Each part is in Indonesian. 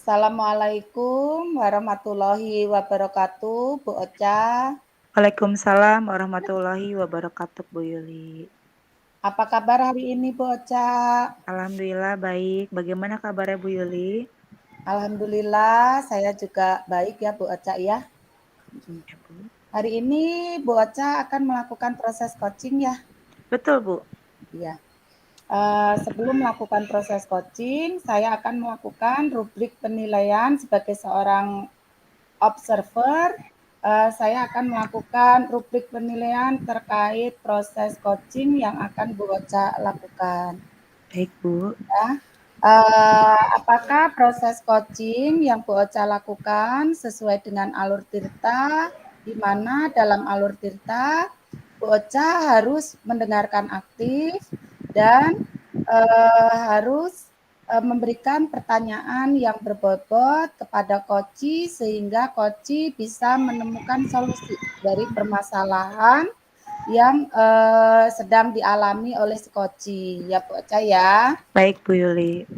Assalamualaikum warahmatullahi wabarakatuh, Bu Ocha. Waalaikumsalam warahmatullahi wabarakatuh, Bu Yuli. Apa kabar hari ini, Bu Ocha? Alhamdulillah baik. Bagaimana kabarnya Bu Yuli? Alhamdulillah, saya juga baik ya, Bu Ocha ya. Ya, Bu. Hari ini Bu Ocha akan melakukan proses coaching ya. Betul, Bu. Iya. Sebelum melakukan proses coaching, saya akan melakukan rubrik penilaian sebagai seorang observer. Saya akan melakukan rubrik penilaian terkait proses coaching yang akan Bu Ocha lakukan. Baik, Bu. Ya. Apakah proses coaching yang Bu Ocha lakukan sesuai dengan alur tirta, di mana dalam alur tirta Bu Ocha harus mendengarkan aktif dan harus memberikan pertanyaan yang berbobot kepada coachi sehingga coachi bisa menemukan solusi dari permasalahan yang sedang dialami oleh si coachi. Ya Bu Ocha ya. Baik, Bu Yuli.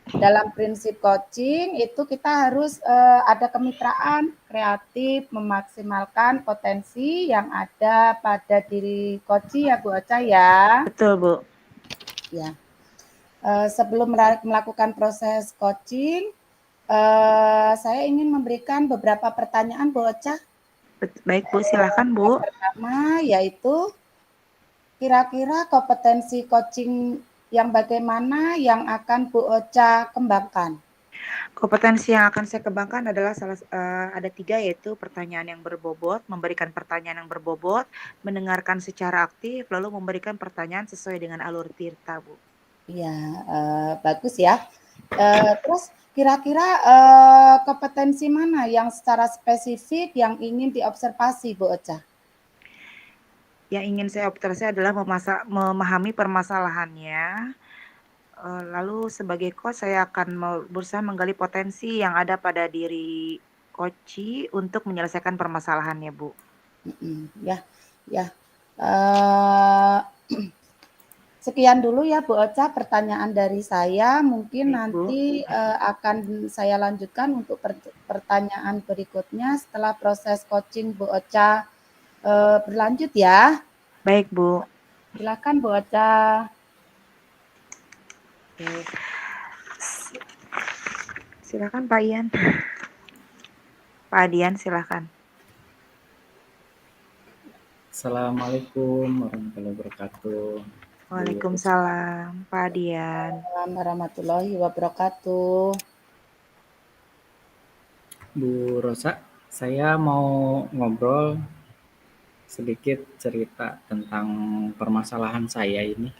Dalam prinsip coaching itu kita harus ada kemitraan kreatif, memaksimalkan potensi yang ada pada diri coachi ya Bu Ocha ya. Betul, Bu. Ya. Sebelum melakukan proses coaching, saya ingin memberikan beberapa pertanyaan Bu Ocha. Baik, Bu. Silahkan, Bu. Yang pertama yaitu kira-kira kompetensi coaching yang bagaimana yang akan Bu Ocha kembangkan? Kompetensi yang akan saya kembangkan adalah ada 3, yaitu pertanyaan yang berbobot, memberikan pertanyaan yang berbobot, mendengarkan secara aktif, lalu memberikan pertanyaan sesuai dengan alur tirta, Bu. Iya, bagus ya. Terus kira-kira kompetensi mana yang secara spesifik yang ingin diobservasi Bu Ocha? Yang ingin saya observasi adalah memahami permasalahannya. Lalu sebagai coach saya akan berusaha menggali potensi yang ada pada diri coachi untuk menyelesaikan permasalahannya, Bu. Ya, ya. Sekian dulu ya Bu Ocha pertanyaan dari saya. Mungkin Baik, nanti Bu. akan saya lanjutkan untuk pertanyaan berikutnya setelah proses coaching Bu Ocha berlanjut ya. Baik, Bu. Silakan Bu Ocha. Silakan Pak Ian. Pak Adian, silakan. Assalamualaikum warahmatullahi wabarakatuh. Waalaikumsalam, Pak Adian. Assalamualaikum warahmatullahi wabarakatuh. Bu Rosa, saya mau ngobrol sedikit cerita tentang permasalahan saya ini.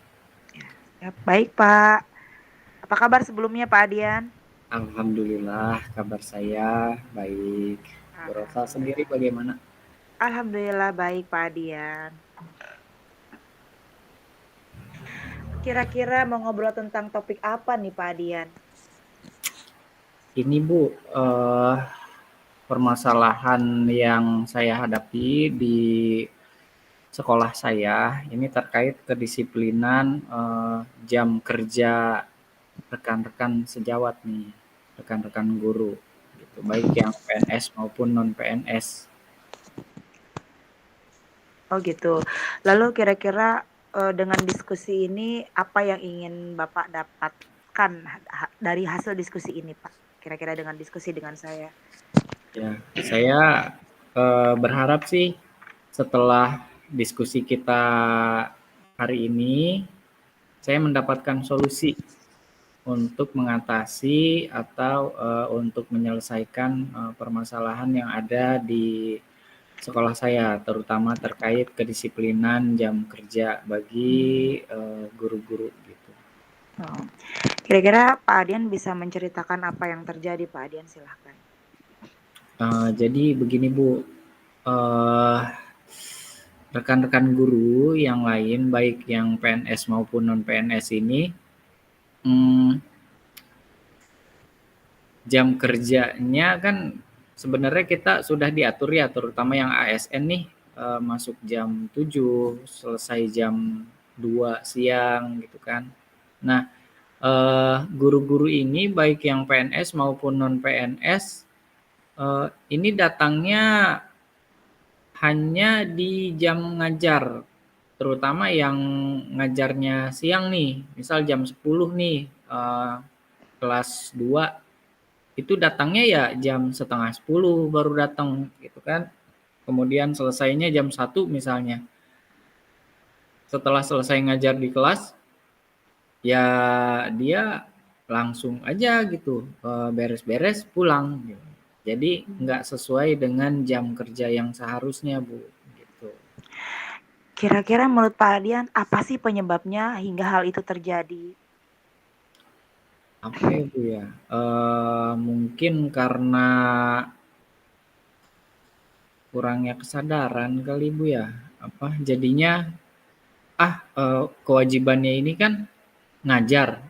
Ya, baik, Pak. Apa kabar sebelumnya, Pak Adian? Alhamdulillah, kabar saya baik. Bu Rosa sendiri bagaimana? Alhamdulillah baik, Pak Adian. Kira-kira mau ngobrol tentang topik apa nih, Pak Adian? Ini Bu, permasalahan yang saya hadapi di sekolah saya ini terkait kedisiplinan jam kerja rekan-rekan sejawat nih, rekan-rekan guru, gitu, baik yang PNS maupun non PNS. Oh gitu. Lalu kira-kira dengan diskusi ini apa yang ingin Bapak dapatkan dari hasil diskusi ini, Pak? Kira-kira dengan diskusi dengan saya. Ya, saya berharap sih setelah diskusi kita hari ini, saya mendapatkan solusi untuk mengatasi atau untuk menyelesaikan permasalahan yang ada di sekolah saya, terutama terkait kedisiplinan jam kerja bagi guru-guru gitu. Kira-kira Pak Adian bisa menceritakan apa yang terjadi, Pak Adian, silahkan. Jadi begini Bu, rekan-rekan guru yang lain, baik yang PNS maupun non PNS ini, jam kerjanya kan sebenarnya kita sudah diatur ya, terutama yang ASN nih, masuk jam 7, selesai jam 2 siang gitu kan. Nah, guru-guru ini baik yang PNS maupun non PNS ini datangnya hanya di jam ngajar, terutama yang ngajarnya siang nih, misal jam 10 nih kelas 2 itu datangnya ya jam setengah 10 baru datang gitu kan. Kemudian selesainya jam 1 misalnya. Setelah selesai ngajar di kelas, ya dia langsung aja gitu beres-beres pulang gitu. Jadi nggak sesuai dengan jam kerja yang seharusnya, Bu. Gitu. Kira-kira menurut Pak Adian, apa sih penyebabnya hingga hal itu terjadi? Apa ya, Bu ya? Mungkin karena kurangnya kesadaran kali, Bu ya. Apa jadinya kewajibannya ini kan ngajar.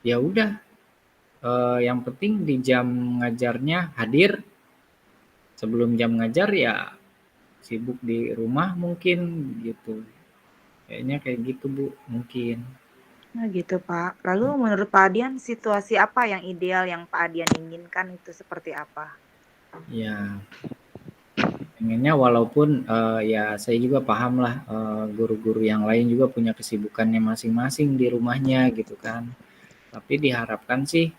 Ya udah, yang penting di jam ngajarnya hadir. Sebelum jam ngajar ya sibuk di rumah mungkin gitu. Kayaknya kayak gitu, Bu, mungkin. Nah gitu Pak. Lalu menurut Pak Adian, situasi apa yang ideal yang Pak Adian inginkan itu seperti apa? Ya, pengennya walaupun ya saya juga paham lah guru-guru yang lain juga punya kesibukannya masing-masing di rumahnya gitu kan. Tapi diharapkan sih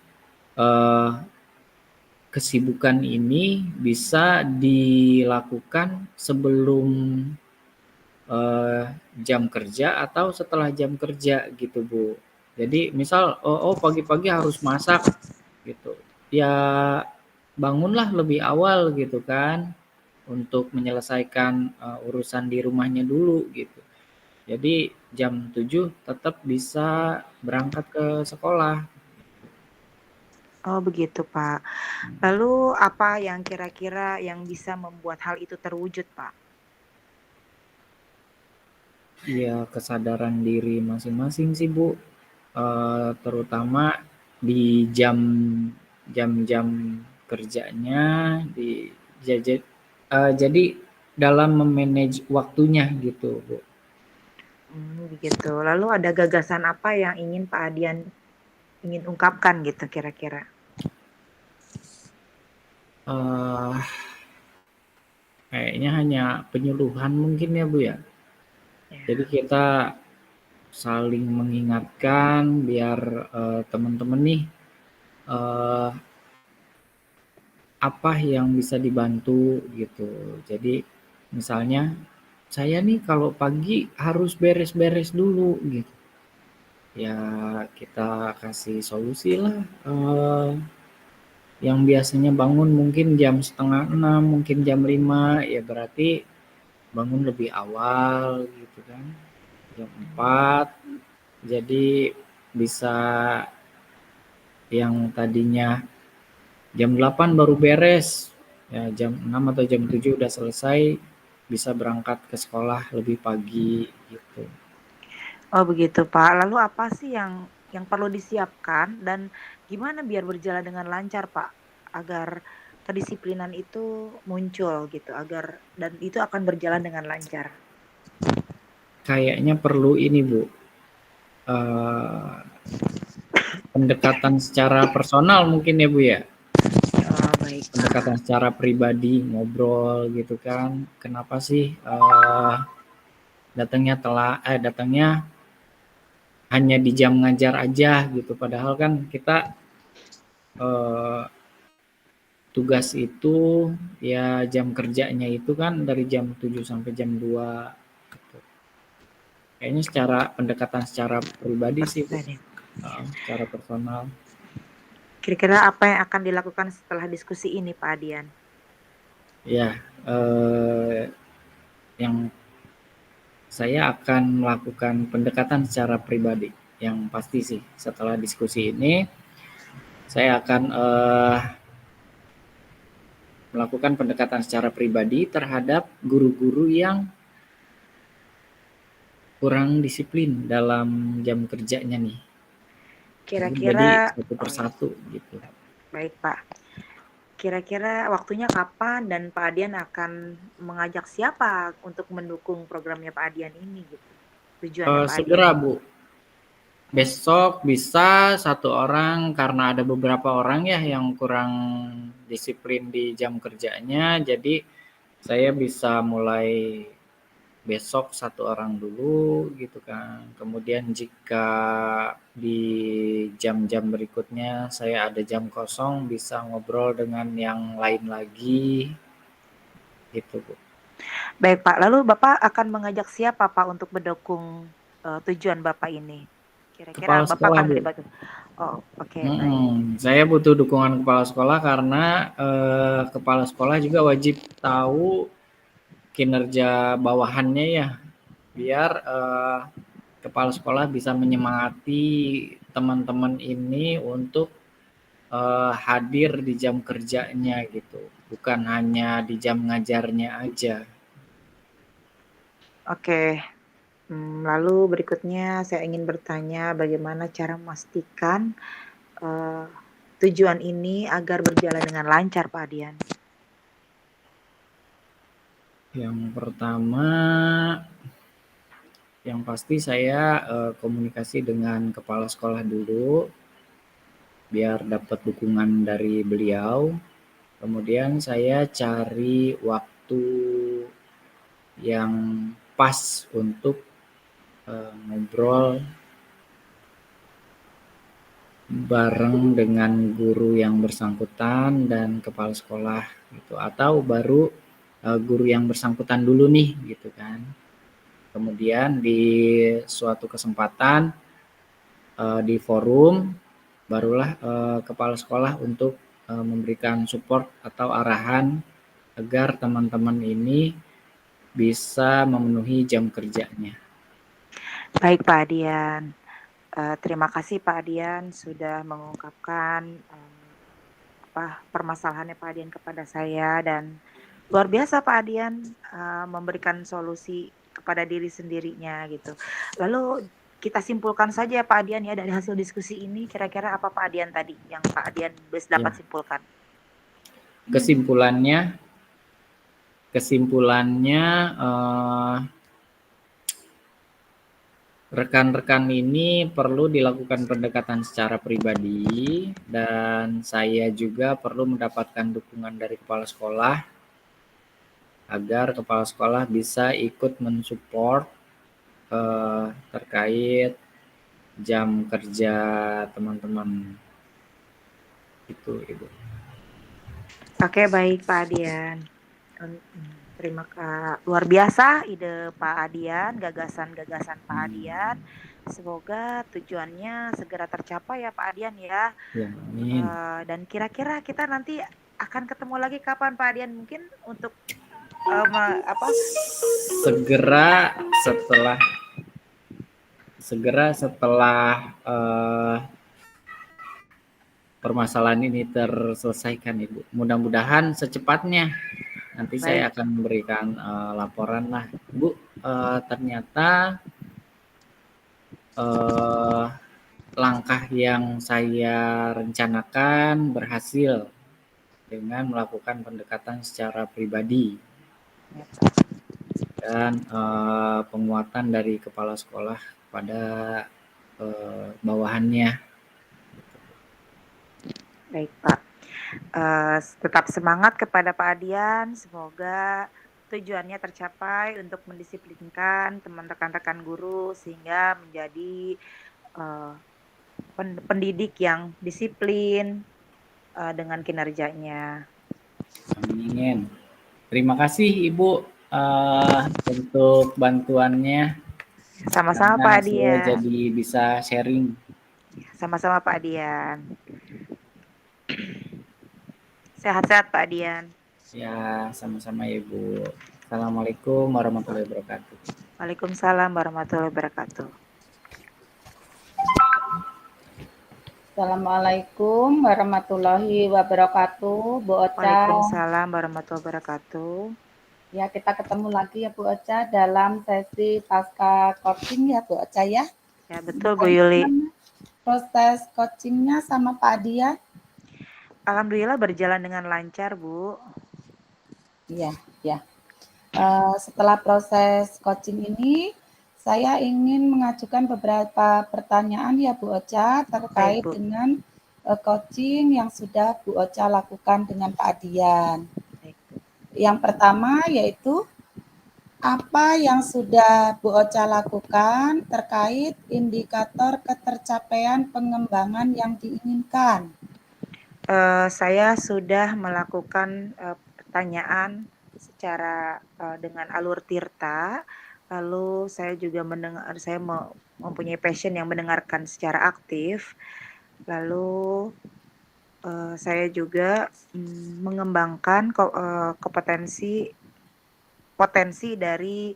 kesibukan ini bisa dilakukan sebelum jam kerja atau setelah jam kerja gitu, Bu. Jadi misal pagi-pagi harus masak gitu. Ya bangunlah lebih awal gitu kan untuk menyelesaikan urusan di rumahnya dulu gitu. Jadi jam 7 tetap bisa berangkat ke sekolah. Oh begitu Pak. Lalu apa yang kira-kira yang bisa membuat hal itu terwujud Pak? Ya kesadaran diri masing-masing sih, Bu. Terutama di jam-jam kerjanya jadi dalam memanage waktunya gitu, Bu. Begitu. Lalu ada gagasan apa yang ingin Pak Adian ingin ungkapkan gitu kira-kira? Kayaknya hanya penyuluhan mungkin ya, Bu ya. Jadi kita saling mengingatkan biar teman-teman nih apa yang bisa dibantu gitu. Jadi misalnya saya nih kalau pagi harus beres-beres dulu gitu. Ya kita kasih solusi lah. Yang biasanya bangun mungkin jam 5:30, mungkin jam 5, ya berarti bangun lebih awal gitu kan. Jam 4, jadi bisa yang tadinya jam 8 baru beres, ya jam 6 atau jam 7 udah selesai, bisa berangkat ke sekolah lebih pagi gitu. Oh begitu Pak. Lalu apa sih yang perlu disiapkan dan gimana biar berjalan dengan lancar Pak? Agar kedisiplinan itu muncul gitu, agar dan itu akan berjalan dengan lancar. Kayaknya perlu ini, Bu, pendekatan secara personal mungkin ya, Bu ya. Oh baik Pak. Pendekatan secara pribadi, ngobrol gitu kan. Kenapa sih datangnya hanya di jam ngajar aja gitu. Padahal kan kita tugas itu ya jam kerjanya itu kan dari jam 7 sampai jam 2 gitu. Kayaknya secara pendekatan secara pribadi sih, Bu. Secara personal. Kira-kira apa yang akan dilakukan setelah diskusi ini Pak Adian? Ya, yang saya akan melakukan pendekatan secara pribadi. Yang pasti sih setelah diskusi ini saya akan melakukan pendekatan secara pribadi terhadap guru-guru yang kurang disiplin dalam jam kerjanya nih. Kira-kira jadi satu persatu gitu. Baik Pak. Kira-kira waktunya kapan dan Pak Adian akan mengajak siapa untuk mendukung programnya Pak Adian ini gitu? Tujuannya Pak Segera, Adian. Bu. Besok bisa 1 orang karena ada beberapa orang ya yang kurang disiplin di jam kerjanya, jadi saya bisa mulai besok 1 orang dulu gitu kan. Kemudian jika di jam-jam berikutnya saya ada jam kosong bisa ngobrol dengan yang lain lagi, gitu Bu. Baik Pak, lalu Bapak akan mengajak siapa Pak untuk mendukung tujuan Bapak ini? Kira-kira Kepala Bapak sekolah akan Bu. melibatkan. Oh, oke, baik. Saya butuh dukungan kepala sekolah karena kepala sekolah juga wajib tahu kinerja bawahannya ya, biar kepala sekolah bisa menyemangati teman-teman ini untuk hadir di jam kerjanya gitu, bukan hanya di jam ngajarnya aja. Oke. Lalu berikutnya saya ingin bertanya bagaimana cara memastikan tujuan ini agar berjalan dengan lancar Pak Adian? Yang pertama, yang pasti saya komunikasi dengan kepala sekolah dulu, biar dapat dukungan dari beliau. Kemudian saya cari waktu yang pas untuk ngobrol bareng dengan guru yang bersangkutan dan kepala sekolah gitu, atau baru guru yang bersangkutan dulu nih gitu kan. Kemudian di suatu kesempatan di forum barulah kepala sekolah untuk memberikan support atau arahan agar teman-teman ini bisa memenuhi jam kerjanya. Baik Pak Adian. Terima kasih Pak Adian sudah mengungkapkan permasalahannya Pak Adian kepada saya, dan luar biasa Pak Adian memberikan solusi kepada diri sendirinya gitu. Lalu kita simpulkan saja Pak Adian ya dari hasil diskusi ini, kira-kira apa Pak Adian tadi yang Pak Adian dapat Ya. simpulkan? Kesimpulannya rekan-rekan ini perlu dilakukan pendekatan secara pribadi dan saya juga perlu mendapatkan dukungan dari kepala sekolah agar kepala sekolah bisa ikut mensupport terkait jam kerja teman-teman. Itu Ibu. Oke, baik Pak Adian. Terima kasih. Luar biasa ide Pak Adian, gagasan-gagasan Pak Adian. Semoga tujuannya segera tercapai ya Pak Adian ya. Ya, amin. Dan kira-kira kita nanti akan ketemu lagi kapan Pak Adian, mungkin untuk segera setelah permasalahan ini terselesaikan Ibu. Mudah-mudahan secepatnya. Nanti Baik. saya akan memberikan laporan lah. Bu, ternyata langkah yang saya rencanakan berhasil dengan melakukan pendekatan secara pribadi dan penguatan dari kepala sekolah pada bawahannya. Baik Pak. Tetap semangat kepada Pak Adian, semoga tujuannya tercapai untuk mendisiplinkan rekan-rekan guru sehingga menjadi pendidik yang disiplin dengan kinerjanya. Amin. Terima kasih Ibu untuk bantuannya. Sama-sama Pak Adian. Saya jadi bisa sharing. Sama-sama Pak Adian. Sehat-sehat Pak Adian. Ya, sama-sama ya Bu. Assalamualaikum warahmatullahi wabarakatuh. Waalaikumsalam warahmatullahi wabarakatuh. Assalamualaikum warahmatullahi wabarakatuh, Bu Ocha. Waalaikumsalam warahmatullahi wabarakatuh. Ya, kita ketemu lagi ya Bu Ocha dalam sesi pasca coaching ya Bu Ocha ya. Ya, betul Bu Yuli. Proses coachingnya sama Pak Adian? Alhamdulillah berjalan dengan lancar Bu. Iya, ya. Setelah proses coaching ini, saya ingin mengajukan beberapa pertanyaan ya Bu Ocha terkait Baik, Bu. dengan coaching yang sudah Bu Ocha lakukan dengan Pak Adian. Baik, Bu. Yang pertama yaitu apa yang sudah Bu Ocha lakukan terkait indikator ketercapaian pengembangan yang diinginkan? Saya sudah melakukan pertanyaan secara dengan alur tirta, lalu saya juga saya mempunyai passion yang mendengarkan secara aktif, lalu saya juga mengembangkan potensi dari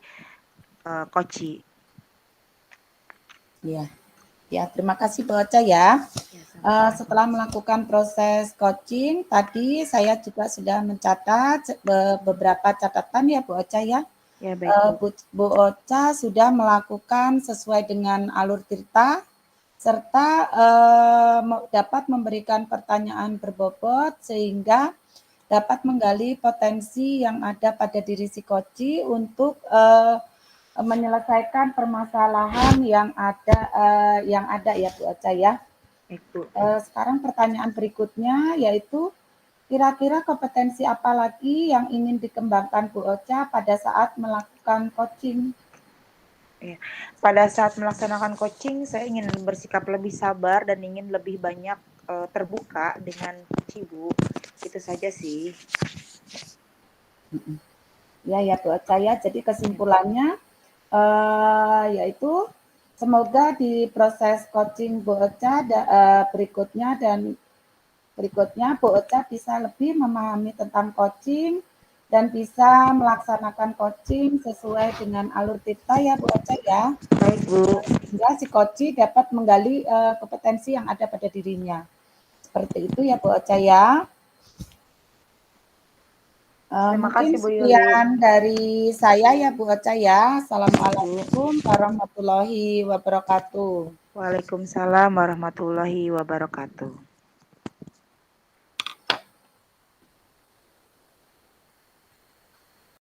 Koci. Ya, terima kasih Bu Ocha ya. Ya, Setelah melakukan proses coaching, tadi saya juga sudah mencatat beberapa catatan ya Bu Ocha ya. Ya, baik, Bu Ocha sudah melakukan sesuai dengan alur tirta, serta dapat memberikan pertanyaan berbobot sehingga dapat menggali potensi yang ada pada diri si coach untuk menyelesaikan permasalahan yang ada ya Bu Ocha ya. Sekarang pertanyaan berikutnya yaitu kira-kira kompetensi apa lagi yang ingin dikembangkan Bu Ocha pada saat melakukan coaching? Ya. Pada saat melaksanakan coaching, saya ingin bersikap lebih sabar dan ingin lebih banyak terbuka dengan Bu. Itu saja sih. Ya Bu Ocha ya. Jadi kesimpulannya yaitu semoga di proses coaching Bu Ocha berikutnya Bu Ocha bisa lebih memahami tentang coaching dan bisa melaksanakan coaching sesuai dengan alur tirta ya Bu Ocha ya. Baik Bu. Sehingga si coach dapat menggali kompetensi yang ada pada dirinya. Seperti itu ya Bu Ocha ya. Terima kasih Bu Yuli. Sekian dari saya ya Bu Ocha ya. Assalamualaikum warahmatullahi wabarakatuh. Waalaikumsalam warahmatullahi wabarakatuh.